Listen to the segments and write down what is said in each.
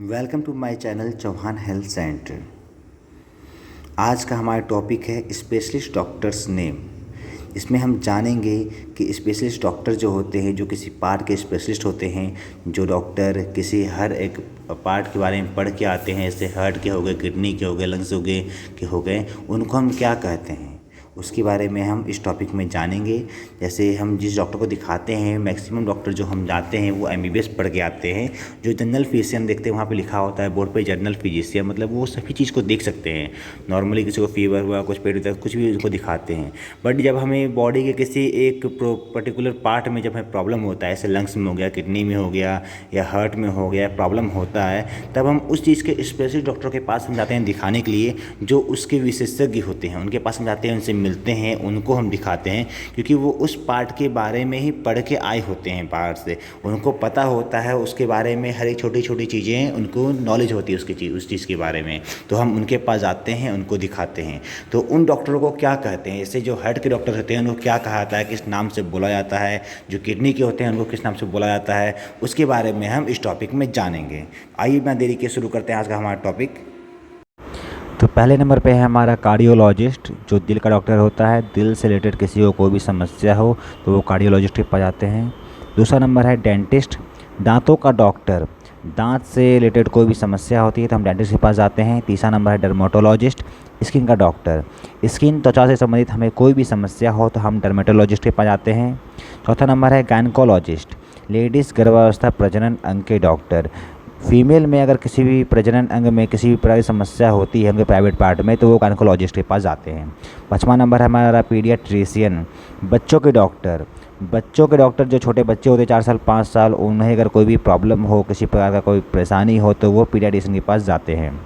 Welcome to my channel Chauhan health centre. आज का हमारा टॉपिक है स्पेशलिस्ट डॉक्टर्स नेम। इसमें हम जानेंगे कि स्पेशलिस्ट डॉक्टर जो होते हैं, जो किसी पार्ट के स्पेशलिस्ट होते हैं, जो डॉक्टर किसी हर एक पार्ट के बारे में पढ़ के आते हैं, जैसे हार्ट के हो गए, किडनी के हो गए, लंग्स हो गए, उनको हम क्या कहते हैं, उसके बारे में हम इस टॉपिक में जानेंगे। जैसे हम जिस डॉक्टर को दिखाते हैं, मैक्सिमम डॉक्टर जो हम जाते हैं वो एमबीबीएस पढ़ के आते हैं। जो जनरल फिजिशियन देखते हैं वहाँ पे लिखा होता है बोर्ड पे जनरल फिजिशियन, मतलब वो सभी चीज़ को देख सकते हैं। नॉर्मली किसी को फीवर हुआ, कुछ पेट दर्द, कुछ भी उनको दिखाते हैं। बट जब हमें बॉडी के किसी एक पर्टिकुलर पार्ट में जब हमें प्रॉब्लम होता है, जैसे लंग्स में हो गया, किडनी में हो गया या हार्ट में हो गया, प्रॉब्लम होता है, तब हम उस चीज़ के स्पेशलिस्ट डॉक्टर के पास हम जाते हैं दिखाने के लिए, जो उसके विशेषज्ञ होते हैं। उनके पास हम जाते हैं, उनसे मिलते हैं, उनको हम दिखाते हैं, क्योंकि वो उस पार्ट के बारे में ही पढ़ के आए होते हैं बाहर से। उनको पता होता है उसके बारे में, हर एक छोटी छोटी चीज़ें उनको नॉलेज होती है उस चीज़ के बारे में। तो हम उनके पास जाते हैं, उनको दिखाते हैं। तो उन डॉक्टरों को क्या कहते हैं, जैसे जो हार्ट के डॉक्टर होते हैं उनको क्या कहा जाता है, किस नाम से बोला जाता है, जो किडनी के होते हैं उनको किस नाम से बोला जाता है, उसके बारे में हम इस टॉपिक में जानेंगे। आइए बिना देरी के शुरू करते हैं आज का हमारा टॉपिक। तो पहले नंबर पे है हमारा कार्डियोलॉजिस्ट, जो दिल का डॉक्टर होता है। दिल से रिलेटेड किसी को कोई भी समस्या हो तो वो कार्डियोलॉजिस्ट के पास जाते हैं। दूसरा नंबर है डेंटिस्ट, दांतों का डॉक्टर। दांत से रिलेटेड कोई भी समस्या होती है तो हम डेंटिस्ट के पास जाते हैं। तीसरा नंबर है डर्मेटोलॉजिस्ट, स्किन का डॉक्टर। स्किन त्वचा से संबंधित हमें कोई भी समस्या हो तो हम डर्मेटोलॉजिस्ट के पास जाते हैं। चौथा नंबर है गायनकोलॉजिस्ट, लेडीज़ गर्भावस्था प्रजनन अंग के डॉक्टर। फीमेल में अगर किसी भी प्रजनन अंग में किसी भी प्रकार की समस्या होती है उनके प्राइवेट पार्ट में, तो वो गायनकोलॉजिस्ट के पास जाते हैं। पाँचवा नंबर है हमारा पीडियाट्रिशियन, बच्चों के डॉक्टर। बच्चों के डॉक्टर जो छोटे बच्चे होते हैं 4 साल 5 साल, उन्हें अगर कोई भी प्रॉब्लम हो, किसी प्रकार का कोई परेशानी हो, तो वो पीडियाट्रिशियन के पास जाते हैं।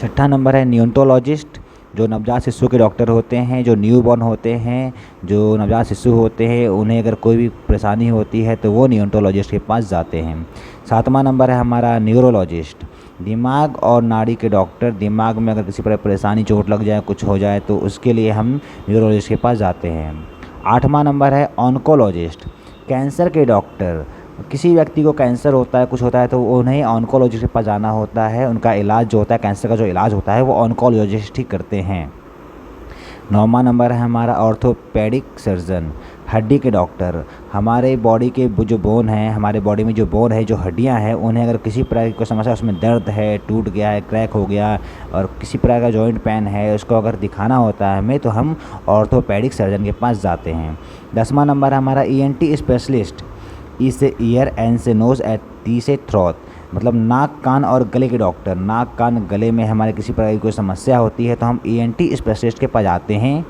छठा नंबर है नियोनटोलॉजिस्ट, जो नवजात शिशु के डॉक्टर होते हैं। जो न्यूबॉर्न होते हैं, जो नवजात शिशु होते हैं, उन्हें अगर कोई भी परेशानी होती है तो वो नियोनटोलॉजिस्ट के पास जाते हैं। सातवां नंबर है हमारा न्यूरोलॉजिस्ट, दिमाग और नाड़ी के डॉक्टर। दिमाग में अगर किसी प्रकार परेशानी, चोट लग जाए, कुछ हो जाए, तो उसके लिए हम न्यूरोलॉजिस्ट के पास जाते हैं। आठवां नंबर है ऑन्कोलॉजिस्ट, कैंसर के डॉक्टर। किसी व्यक्ति को कैंसर होता है, कुछ होता है, तो उन्हें ऑन्कोलॉजिस्ट के पास जाना होता है। उनका इलाज जो होता है, कैंसर का जो इलाज होता है, वो ऑन्कोलॉजिस्ट ही करते हैं। नौवां नंबर है हमारा ऑर्थोपेडिक सर्जन, हड्डी के डॉक्टर। हमारे बॉडी के जो बोन है, हमारे बॉडी में जो बोन है, जो हड्डियां हैं, उन्हें अगर किसी प्रकार की समस्या, उसमें दर्द है, टूट गया है, क्रैक हो गया, और किसी प्रकार का जॉइंट पेन है, उसको अगर दिखाना होता है हमें, तो हम ऑर्थोपेडिक सर्जन के पास जाते हैं। 10वां नंबर है हमारा ईएनटी स्पेशलिस्ट, ई से ईयर, एन से नोज़, टी से थ्रोट, मतलब नाक कान और गले के डॉक्टर। नाक कान गले में हमारे किसी प्रकार की कोई समस्या होती है तो हम ईएनटी स्पेशलिस्ट के पास जाते हैं,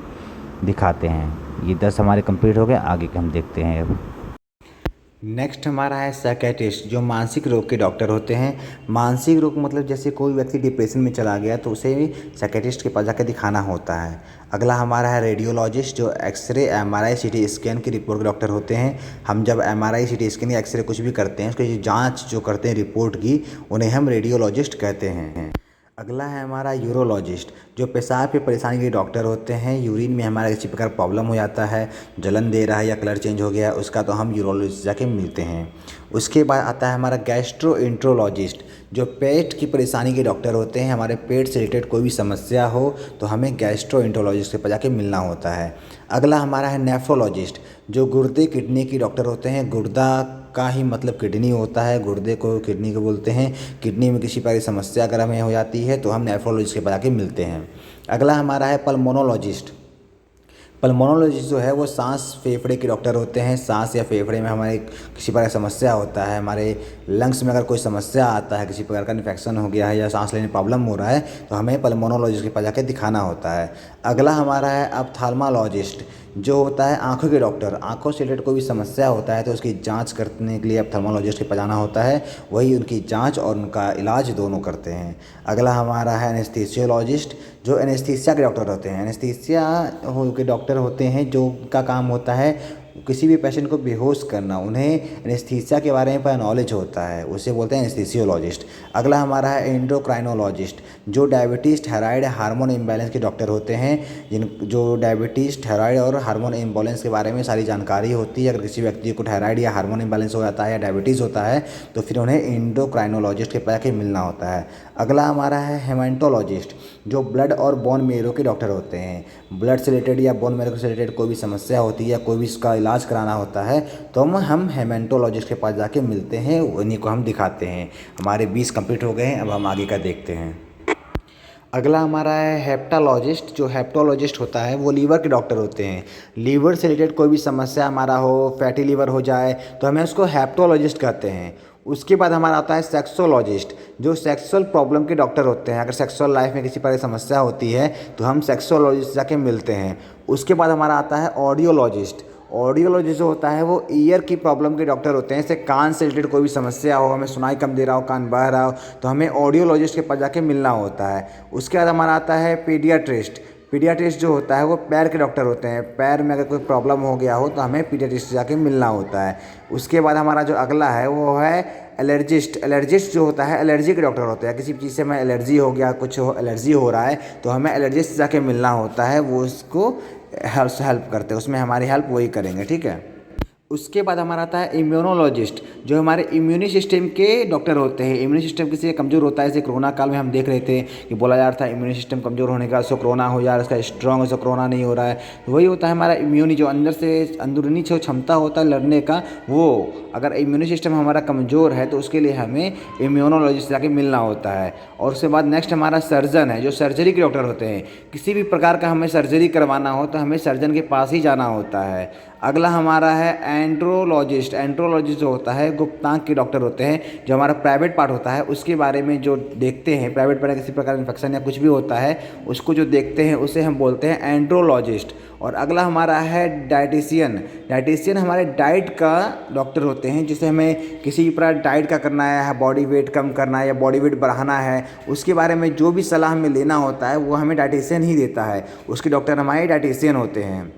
दिखाते हैं। ये 10 हमारे कंप्लीट हो गए, आगे के हम देखते हैं अब। नेक्स्ट हमारा है साइकेट्रिस्ट, जो मानसिक रोग के डॉक्टर होते हैं। मानसिक रोग मतलब जैसे कोई व्यक्ति डिप्रेशन में चला गया तो उसे साइकेट्रिस्ट के पास जाकर दिखाना होता है। अगला हमारा है रेडियोलॉजिस्ट, जो एक्सरे, एमआरआई, सीटी स्कैन की रिपोर्ट के डॉक्टर होते हैं। हम जब एमआरआई, सीटी स्कैन या एक्सरे कुछ भी करते हैं, उसकी जाँच जो करते हैं रिपोर्ट की, उन्हें हम रेडियोलॉजिस्ट कहते हैं। अगला है हमारा यूरोलॉजिस्ट, जो पेशाब की परेशानी के डॉक्टर होते हैं। यूरिन में हमारा किसी प्रकार प्रॉब्लम हो जाता है, जलन दे रहा है या कलर चेंज हो गया, उसका तो हम यूरोलॉजिस्ट जाके मिलते हैं। उसके बाद आता है हमारा गैस्ट्रोएंट्रोलॉजिस्ट, जो पेट की परेशानी के डॉक्टर होते हैं। हमारे पेट से रिलेटेड कोई भी समस्या हो तो हमें गैस्ट्रोएंट्रोलॉजिस्ट के पास जाके मिलना होता है। अगला हमारा है नेफ्रोलॉजिस्ट, जो गुर्दे किडनी के डॉक्टर होते हैं। गुर्दा का ही मतलब किडनी होता है, गुर्दे को किडनी को बोलते हैं। किडनी में किसी प्रकार की समस्या अगर हमें हो जाती है तो हम नेफ्रोलॉजिस्ट के पास जाके मिलते हैं। अगला हमारा है पल्मोनोलॉजिस्ट। पल्मोनोलॉजिस्ट जो है वो सांस फेफड़े के डॉक्टर होते हैं। सांस या फेफड़े में हमारे किसी प्रकार की समस्या होता है, हमारे लंग्स में अगर कोई समस्या आता है, किसी प्रकार का इन्फेक्शन हो गया है या सांस लेने प्रॉब्लम हो रहा है, तो हमें पल्मोनोलॉजिस्ट के पास जाकर दिखाना होता है। अगला हमारा है ऑप्थाल्मोलॉजिस्ट, जो होता है आँखों के डॉक्टर। आँखों से रिलेटेड कोई भी समस्या होता है तो उसकी जांच करने के लिए ऑप्थाल्मोलॉजिस्ट के पास जाना होता है। वही उनकी जांच और उनका इलाज दोनों करते हैं। अगला हमारा है एनेस्थीसियोलॉजिस्ट, जो एनेस्थीसिया के डॉक्टर होते हैं। एनेस्थीसिया के डॉक्टर होते हैं, जो का काम होता है किसी भी पेशेंट को बेहोश करना, उन्हें एनेस्थीसिया के बारे में पूरा नॉलेज होता है, उसे बोलते हैं एनेस्थीसियोलॉजिस्ट। अगला हमारा है एंडोक्राइनोलॉजिस्ट, जो डायबिटीज़, थायराइड, हार्मोन इम्बैलेंस के डॉक्टर होते हैं, जो डायबिटीज़, थायराइड और हार्मोन इम्बैलेंस के बारे में सारी जानकारी होती है। अगर किसी व्यक्ति को थायराइड या हार्मोन इम्बैलेंस हो जाता है या डायबिटीज़ होता है तो फिर उन्हें एंडोक्राइनोलॉजिस्ट के पास मिलना होता है। अगला हमारा है हेमाटोलॉजिस्ट, जो ब्लड और बोन मेरो के डॉक्टर होते हैं। ब्लड से रिलेटेड या बोन मेरो से रिलेटेड कोई भी समस्या होती है या कोई भी इसका इलाज कराना होता है तो हम हेमाटोलॉजिस्ट के पास जाके मिलते हैं, उन्हीं को हम दिखाते हैं। हमारे 20 कंप्लीट हो गए हैं, अब हम आगे का देखते हैं। अगला हमारा है हेप्टालॉजिस्ट, जो हेप्टोलॉजिस्ट होता है वो लीवर के डॉक्टर होते हैं। लीवर से रिलेटेड कोई भी समस्या हमारा हो, फैटी लीवर हो जाए तो हमें उसको हेप्टोलॉजिस्ट कहते हैं। उसके बाद हमारा आता है सेक्सोलॉजिस्ट, जो सेक्सुअल प्रॉब्लम के डॉक्टर होते हैं। अगर सेक्सुअल लाइफ में किसी प्रकार की समस्या होती है तो हम सेक्सोलॉजिस्ट जाके मिलते हैं। उसके बाद हमारा आता है ऑडियोलॉजिस्ट। ऑडियोलॉजिस्ट जो होता है वो ईयर की प्रॉब्लम के डॉक्टर होते हैं। जैसे कान से रिलेटेड कोई भी समस्या हो, हमें सुनाई कम दे रहा हो, कान बह रहा हो तो हमें ऑडियोलॉजिस्ट के पास जाके मिलना होता है। उसके बाद हमारा आता है पीडियाट्रिस्ट। पीडियाट्रिस्ट जो होता है वो पैर के डॉक्टर होते हैं। पैर में अगर कोई प्रॉब्लम हो गया हो तो हमें पीडियाट्रिस्ट जाके मिलना होता है। उसके बाद हमारा जो अगला है वो है एलर्जिस्ट। एलर्जिस्ट जो होता है एलर्जी के डॉक्टर होते हैं। किसी चीज़ से हमें एलर्जी हो गया, कुछ एलर्जी हो रहा है तो हमें एलर्जिस्ट जाके मिलना होता है, वो उसको हेल्प करते हैं, उसमें हमारी हेल्प वही करेंगे, ठीक है। उसके बाद हमारा आता है इम्यूनोलॉजिस्ट, जो हमारे इम्यूनी सिस्टम के डॉक्टर होते हैं। इम्यूनी सिस्टम किसी का कमज़ोर होता है, जैसे कोरोना काल में हम देख रहे थे कि बोला जा रहा था इम्यूनी सिस्टम कमज़ोर होने का उसको कोरोना हो जा रहा है, उसका स्ट्रॉन्ग उसको कोरोना नहीं हो रहा है। तो वही होता है हमारा इम्यूनी, जो अंदर से अंदरूनी जो क्षमता होता है लड़ने का, वो अगर इम्यूनी सिस्टम हमारा कमज़ोर है तो उसके लिए हमें इम्यूनोलॉजिस्ट जाके मिलना होता है। और उसके बाद नेक्स्ट हमारा सर्जन है, जो सर्जरी के डॉक्टर होते हैं। किसी भी प्रकार का हमें सर्जरी करवाना हो तो हमें सर्जन के पास ही जाना होता है। अगला हमारा है एंड्रोलॉजिस्ट। एंड्रोलॉजिस्ट जो होता है गुप्तांग के डॉक्टर होते हैं, जो हमारा प्राइवेट पार्ट होता है उसके बारे में जो देखते हैं। प्राइवेट पार्ट में किसी प्रकार का इन्फेक्शन या कुछ भी होता है उसको जो देखते हैं उसे हम बोलते हैं एंड्रोलॉजिस्ट। और अगला हमारा है डाइटिशियन। डाइटिशियन हमारे डाइट का डॉक्टर होते हैं, जिसे हमें किसी प्रकार डाइट का करना है, बॉडी वेट कम करना है या बॉडी वेट बढ़ाना है, उसके बारे में जो भी सलाह हमें लेना होता है वो हमें डाइटिशियन ही देता है। उसके डॉक्टर हमारे डाइटिशियन होते हैं।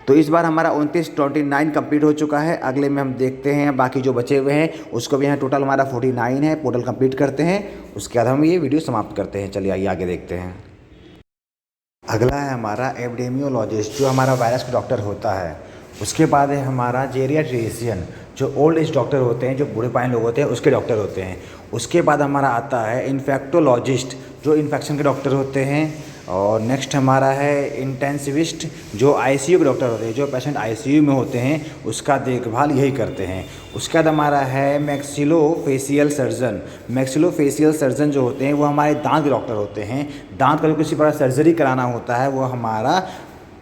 तो इस बार हमारा 29 कंप्लीट हो चुका है। अगले में हम देखते हैं बाकी जो बचे हुए हैं उसको भी यहाँ टोटल हमारा 49 है, टोटल कंप्लीट करते हैं। उसके बाद हम ये वीडियो समाप्त करते हैं। चलिए आइए आगे देखते हैं। अगला है हमारा एपिडेमियोलॉजिस्ट, जो हमारा वायरस का डॉक्टर होता है। उसके बाद है हमारा जेरियाट्रिशियन, जो ओल्ड एज डॉक्टर होते हैं, जो बूढ़े पाइन लोग होते हैं उसके डॉक्टर होते हैं। उसके बाद हमारा आता है इन्फेक्टोलॉजिस्ट, जो इन्फेक्शन के डॉक्टर होते हैं। और नेक्स्ट हमारा है इंटेंसिविस्ट, जो आईसीयू के डॉक्टर होते हैं, जो पेशेंट आईसीयू में होते हैं उसका देखभाल यही करते हैं। उसके बाद हमारा है मैक्सिलोफेशियल सर्जन। मैक्सिलोफेशियल सर्जन जो होते हैं वो हमारे दांत के डॉक्टर होते हैं। दांत का जो किसी प्रकार सर्जरी कराना होता है वो हमारा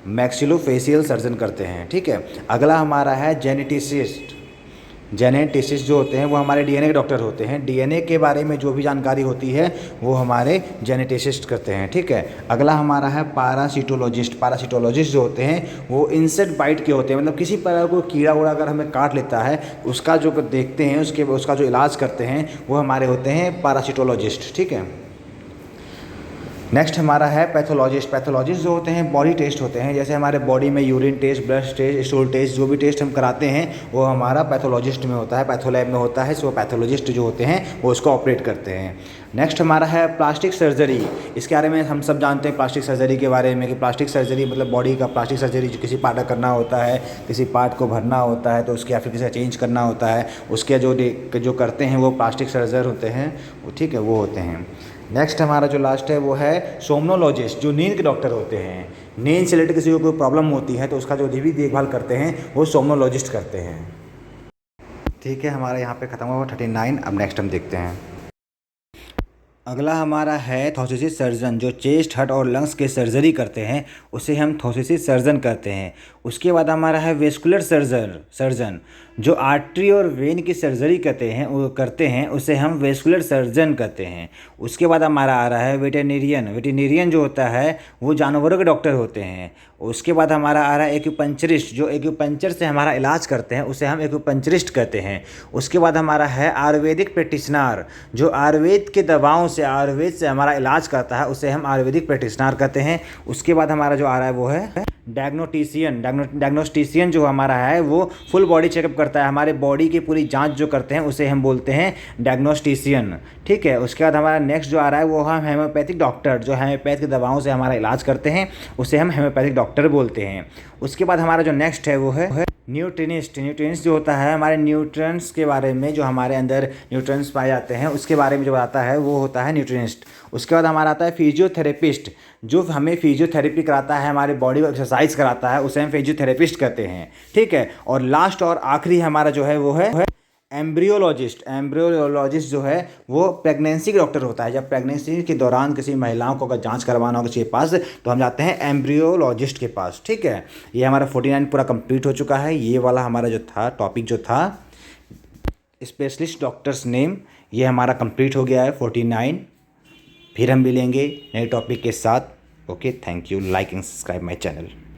मैक्सिलोफेशियल सर्जन करते हैं, ठीक है। अगला हमारा है जेनेटिसिस्ट। जेनेटिसिस्ट जो होते हैं वो हमारे डीएनए के डॉक्टर होते हैं। डीएनए के बारे में जो भी जानकारी होती है वो हमारे जेनेटिसिस्ट करते हैं, ठीक है। अगला हमारा है पारासिटोलॉजिस्ट। पारासिटोलॉजिस्ट जो होते हैं वो इंसेक्ट बाइट के होते हैं, मतलब किसी प्रकार को कीड़ा उड़ा अगर हमें काट लेता है उसका जो देखते हैं, उसका जो इलाज करते हैं वो हमारे होते हैं पारासिटोलॉजिस्ट, ठीक है। नेक्स्ट हमारा है पैथोलॉजिस्ट। पैथोलॉजिस्ट जो होते हैं बॉडी टेस्ट होते हैं, जैसे हमारे बॉडी में urine test, blood test, stool test, जो भी टेस्ट हम कराते हैं वो हमारा पैथोलॉजिस्ट में होता है, पैथोलैब में होता है। सो पैथोलॉजिस्ट जो होते हैं वो उसको ऑपरेट करते हैं। नेक्स्ट हमारा है प्लास्टिक सर्जरी। इसके बारे में हम सब जानते हैं प्लास्टिक सर्जरी के बारे में, कि प्लास्टिक सर्जरी मतलब बॉडी का प्लास्टिक सर्जरी, जो किसी पार्ट का करना होता है, किसी पार्ट को भरना होता है तो उसके या फिर किसी का चेंज करना होता है, उसके जो करते हैं वो प्लास्टिक सर्जर होते हैं, वो ठीक है, वो होते हैं। नेक्स्ट हमारा जो लास्ट है वो है सोमनोलॉजिस्ट, जो नींद के डॉक्टर होते हैं। नींद से रिलेटेड किसी को कोई प्रॉब्लम होती है तो उसका जो भी देखभाल करते हैं वो सोमनोलॉजिस्ट करते हैं, ठीक है। हमारा यहाँ पे ख़त्म हुआ 39। अब नेक्स्ट हम देखते हैं। अगला हमारा है थोरेसिस सर्जन, जो चेस्ट, हार्ट और लंग्स के सर्जरी करते हैं उसे हम थोरेसिस सर्जन करते हैं। उसके बाद हमारा है वेस्कुलर सर्जन, जो आर्टरी और वेन की सर्जरी करते हैं उसे हम वेस्कुलर सर्जन कहते हैं। उसके बाद हमारा आ रहा है वेटेरिनियन। वेटेरिनियन जो होता है वो जानवरों के डॉक्टर होते हैं। उसके बाद हमारा आ रहा है एक्यूपंचरिस्ट, जो एक्यूपंचर से हमारा इलाज करते हैं उसे हम एक्यूपंचरिस्ट कहते हैं। उसके बाद हमारा है आयुर्वेदिक प्रैक्टिशनर, जो आयुर्वेद के दवाओं से, आयुर्वेद से हमारा इलाज करता है उसे हम आयुर्वेदिक प्रैक्टिशनर कहते हैं। उसके बाद हमारा जो आ रहा है वो है डायग्नोस्टिशियन। डायग्नोस्टिशियन जो हमारा है वो फुल बॉडी चेकअप करता है, हमारे बॉडी की पूरी जांच जो करते हैं उसे हम बोलते हैं डायग्नोस्टिशियन। ठीक है। उसके बाद हमारा नेक्स्ट जो आ रहा है वो हम हेम्योपैथिक डॉक्टर, जो हेम्योपैथ की दवाओं से हमारा इलाज करते हैं उसे हम हेम्योपैथिक डॉक्टर बोलते हैं। उसके बाद हमारा जो नेक्स्ट है वो है न्यूट्रिनिस्ट। न्यूट्रिनिस्ट जो होता है हमारे न्यूट्रिएंट्स के बारे में, जो हमारे अंदर न्यूट्रिएंट्स पाए जाते हैं उसके बारे में जो आता है वो होता है न्यूट्रिनिस्ट। उसके बाद हमारा आता है फिजियोथेरेपिस्ट, जो हमें फिजियोथेरेपी कराता है, हमारे बॉडी को एक्सरसाइज कराता है उसे हम फिजियोथेरेपिस्ट कहते हैं। ठीक है। और लास्ट और आखिरी हमारा जो है वो है एम्ब्रियोलॉजिस्ट। एम्ब्रियोलॉजिस्ट जो है वो प्रेगनेंसी का डॉक्टर होता है। जब प्रेगनेंसी के दौरान किसी महिलाओं को अगर जांच करवाना हो किसी के पास तो हम जाते हैं एम्ब्रियोलॉजिस्ट के पास। ठीक है। ये हमारा 49 पूरा कंप्लीट हो चुका है। ये वाला हमारा जो था टॉपिक जो था स्पेशलिस्ट डॉक्टर्स नेम, ये हमारा कंप्लीट हो गया है 49। फिर हम मिलेंगे नए टॉपिक के साथ। Okay, thank you. Like and subscribe my channel.